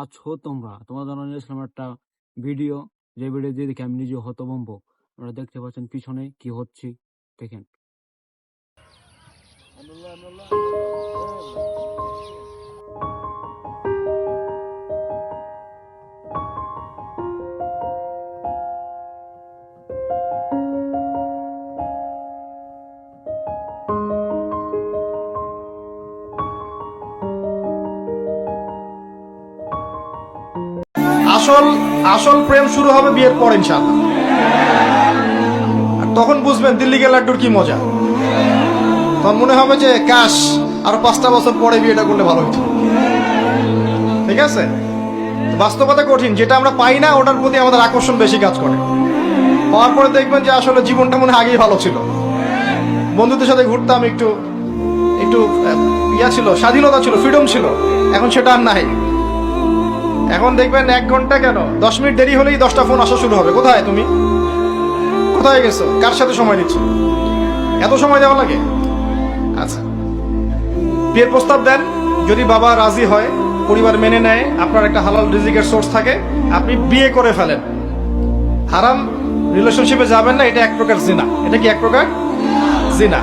আছো তোমরা? তোমাদের জন্য নিয়ে আসলাম একটা ভিডিও, যে ভিডিও দিয়ে দেখে আমি নিজে হতভম্ব। আপনারা দেখতে পাচ্ছেন পিছনে কি হচ্ছে, দেখেন। আসল আসল প্রেম শুরু হবে বিয়ের পর ইনশাআল্লাহ। আর তখন বুঝবেন দিল্লি কে লাড্ডুর কি মজা। তখন মনে হবে যে কাশ আরো 5টা বছর পরে বিয়েটা করলে ভালো হতো। ঠিক আছে, বাস্তবতা কঠিন, যেটা আমরা পাই না ওটার প্রতি আমাদের আকর্ষণ বেশি কাজ করে। পাওয়ার পরে দেখবেন যে আসলে জীবনটা মনে হয় আগেই ভালো ছিল। বন্ধুদের সাথে ঘুরতাম, একটু একটু ইয়া ছিল, স্বাধীনতা ছিল, ফ্রিডম ছিল। এখন সেটা আর নাই। এখন দেখবেন 1 ঘন্টা কেন 10 মিনিট দেরি হলেই 10টা ফোন আসা শুরু হবে। কোথায় তুমি, কোথায় গেছো, কার সাথে সময় দিচ্ছ, এত সময় দেওয়া লাগে? আচ্ছা, বিয়ের প্রস্তাব দেন, যদি বাবা রাজি হয়, পরিবার মেনে নেয়, আপনার একটা হালাল রিজিকের সোর্স থাকে, আপনি বিয়ে করে ফেলেন। হারাম রিলেশনশিপে যাবেন না, এটা এক প্রকার জিনা। এটা কি এক প্রকার জিনা?